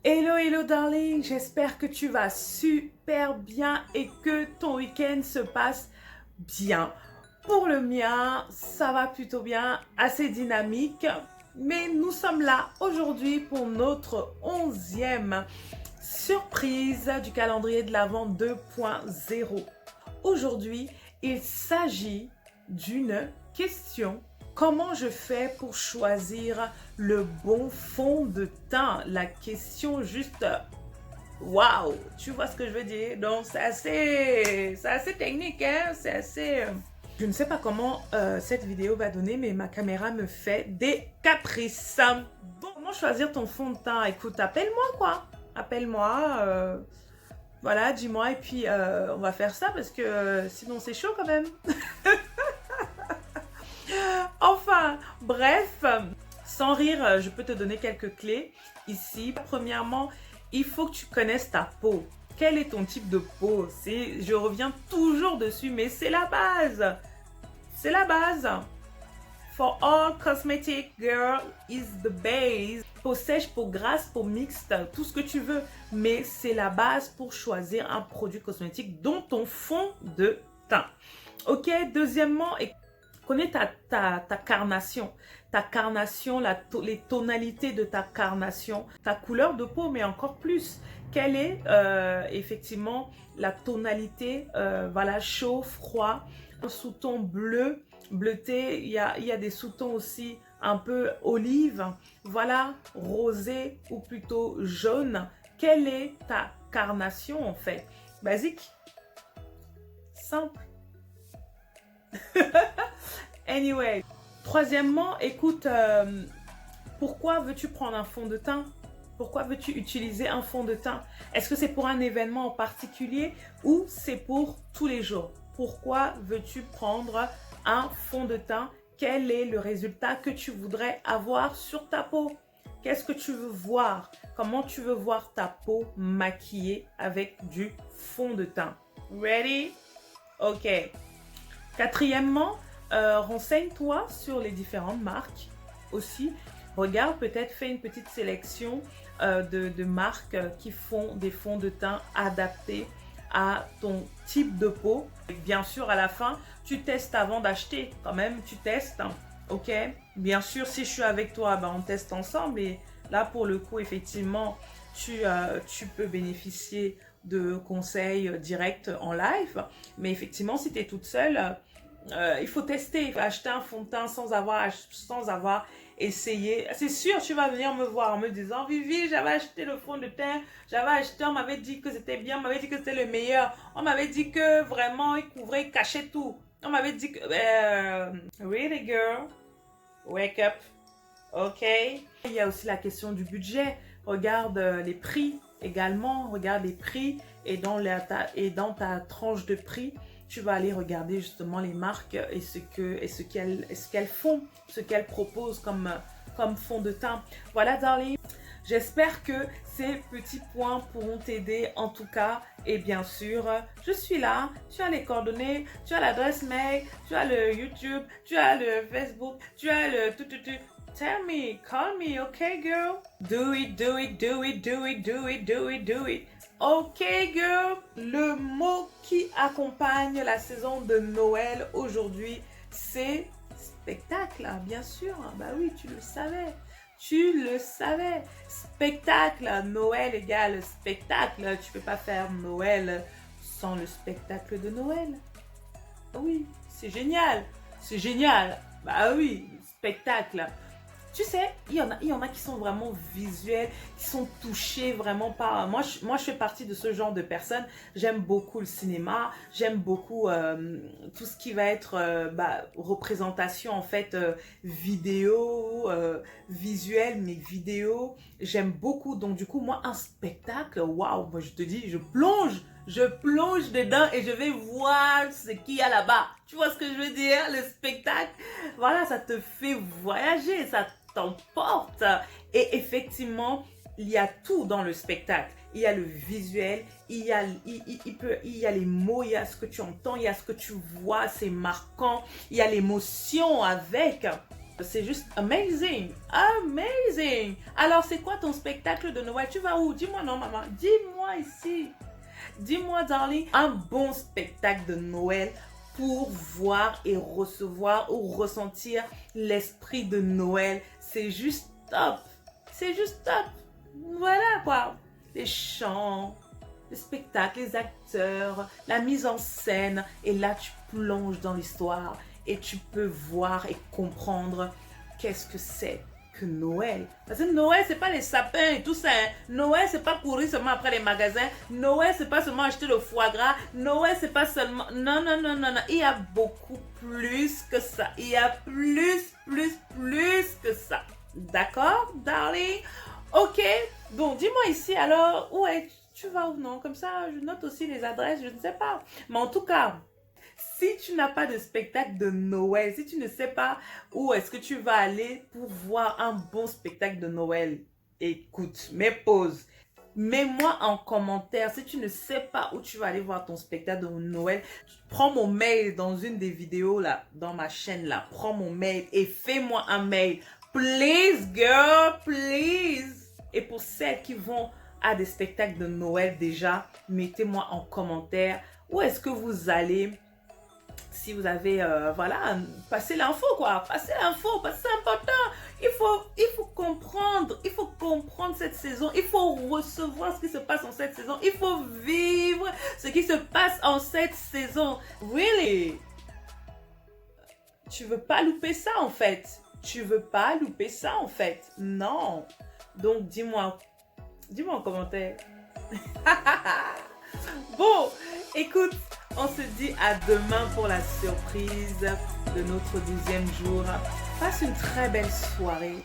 Hello, hello darling, j'espère que tu vas super bien et que ton week-end se passe bien. Pour le mien, ça va plutôt bien, assez dynamique, mais nous sommes là aujourd'hui pour notre 11e surprise du calendrier de l'Avent 2.0. Aujourd'hui, il s'agit d'une question. Comment je fais pour choisir le bon fond de teint? La question juste, waouh, tu vois ce que je veux dire? Donc c'est assez technique, hein? C'est assez... Je ne sais pas comment cette vidéo va donner, mais ma caméra me fait des caprices. Bon, comment choisir ton fond de teint? Écoute, appelle-moi quoi. Appelle-moi, voilà, dis-moi et puis on va faire ça parce que sinon c'est chaud quand même. Enfin, bref, sans rire, je peux te donner quelques clés ici. Premièrement, il faut que tu connaisses ta peau. Quel est ton type de peau? Je reviens toujours dessus, mais c'est la base. C'est la base. For all cosmetic, girl, is the base. Peau sèche, peau grasse, peau mixte, tout ce que tu veux. Mais c'est la base pour choisir un produit cosmétique dont ton fond de teint. Ok, deuxièmement, connais ta carnation. Ta carnation, les tonalités de ta carnation, ta couleur de peau, mais encore plus. Quelle est effectivement la tonalité, voilà, chaud, froid, un sous-ton bleu, bleuté, il y a des sous-tons aussi un peu olive, voilà, rosé ou plutôt jaune. Quelle est ta carnation en fait? Basique, simple. Anyway, troisièmement, écoute, pourquoi veux-tu prendre un fond de teint? Pourquoi veux-tu utiliser un fond de teint? Est-ce que c'est pour un événement en particulier ou c'est pour tous les jours? Pourquoi veux-tu prendre un fond de teint? Quel est le résultat que tu voudrais avoir sur ta peau? Qu'est-ce que tu veux voir? Comment tu veux voir ta peau maquillée avec du fond de teint? Ready? Ok. Quatrièmement, renseigne-toi sur les différentes marques aussi. Regarde, peut-être fais une petite sélection de marques qui font des fonds de teint adaptés à ton type de peau. Et bien sûr, à la fin, tu testes avant d'acheter. Quand même, tu testes. Ok? Bien sûr, si je suis avec toi, ben, on teste ensemble. Et là, pour le coup, effectivement, tu peux bénéficier de conseils directs en live. Mais effectivement, si tu es toute seule, il faut tester. Il faut acheter un fond de teint sans avoir essayé. C'est sûr, tu vas venir me voir en me disant, Vivi, j'avais acheté le fond de teint, j'avais acheté, on m'avait dit que c'était bien, on m'avait dit que c'était le meilleur, on m'avait dit que vraiment il couvrait, il cachait tout. On m'avait dit que... really girl, wake up, ok? Il y a aussi la question du budget. Regarde les prix également, regarde les prix et dans ta tranche de prix, tu vas aller regarder justement les marques et ce qu'elles font, ce qu'elles proposent comme fond de teint. Voilà, darling. J'espère que ces petits points pourront t'aider en tout cas. Et bien sûr, je suis là. Tu as les coordonnées, tu as l'adresse mail, tu as le YouTube, tu as le Facebook, tu as le tout. Tell me, call me, okay, girl? Do it, do it, do it, do it, do it, do it, do it. Ok, girl. Le mot qui accompagne la saison de Noël aujourd'hui, c'est spectacle, bien sûr. Bah oui, tu le savais. Tu le savais. Spectacle, Noël égale spectacle. Tu peux pas faire Noël sans le spectacle de Noël. Oui, c'est génial. C'est génial. Bah oui, spectacle. Tu sais, il y en a qui sont vraiment visuels, qui sont touchés vraiment par... Moi, je fais partie de ce genre de personnes. J'aime beaucoup le cinéma, j'aime beaucoup tout ce qui va être représentation, en fait, vidéo, visuel, mais vidéo. J'aime beaucoup. Donc, du coup, moi, un spectacle, waouh, moi, je te dis, je plonge dedans et je vais voir ce qu'il y a là-bas. Tu vois ce que je veux dire? Le spectacle, voilà, ça te fait voyager, ça t'emporte. Et effectivement, il y a tout dans le spectacle. Il y a le visuel, il y a les mots, il y a ce que tu entends, il y a ce que tu vois, c'est marquant. Il y a l'émotion avec. C'est juste amazing, amazing. Alors, c'est quoi ton spectacle de Noël? Tu vas où? Dis-moi non, maman. Dis-moi ici. Dis-moi, darling, un bon spectacle de Noël pour voir et recevoir ou ressentir l'esprit de Noël. C'est juste top. C'est juste top. Voilà quoi. Les chants, le spectacle, les acteurs, la mise en scène. Et là, tu plonges dans l'histoire et tu peux voir et comprendre qu'est-ce que c'est que Noël. Parce que Noël, c'est pas les sapins et tout ça. Hein. Noël, c'est pas courir seulement après les magasins. Noël, c'est pas seulement acheter le foie gras. Noël, c'est pas seulement... Non, non, non, non, non. Il y a beaucoup plus que ça. Il y a plus que ça. D'accord, darling? Ok. Donc, dis-moi ici, alors, où est... Tu vas ou non? Comme ça, je note aussi les adresses, je ne sais pas. Mais en tout cas... Si tu n'as pas de spectacle de Noël, si tu ne sais pas où est-ce que tu vas aller pour voir un bon spectacle de Noël, écoute, mets pause. Mets-moi en commentaire si tu ne sais pas où tu vas aller voir ton spectacle de Noël. Prends mon mail dans une des vidéos là, dans ma chaîne là. Prends mon mail et fais-moi un mail. Please girl, please. Et pour celles qui vont à des spectacles de Noël déjà, mettez-moi en commentaire où est-ce que vous allez. Si vous avez, voilà, passez l'info quoi, passez l'info, parce que c'est important. Il faut comprendre cette saison, il faut recevoir ce qui se passe en cette saison, il faut vivre ce qui se passe en cette saison. Really? Tu veux pas louper ça en fait. Tu veux pas louper ça en fait. Non. Donc dis-moi en commentaire. Bon, écoute. On se dit à demain pour la surprise de notre 12e jour. Passe une très belle soirée.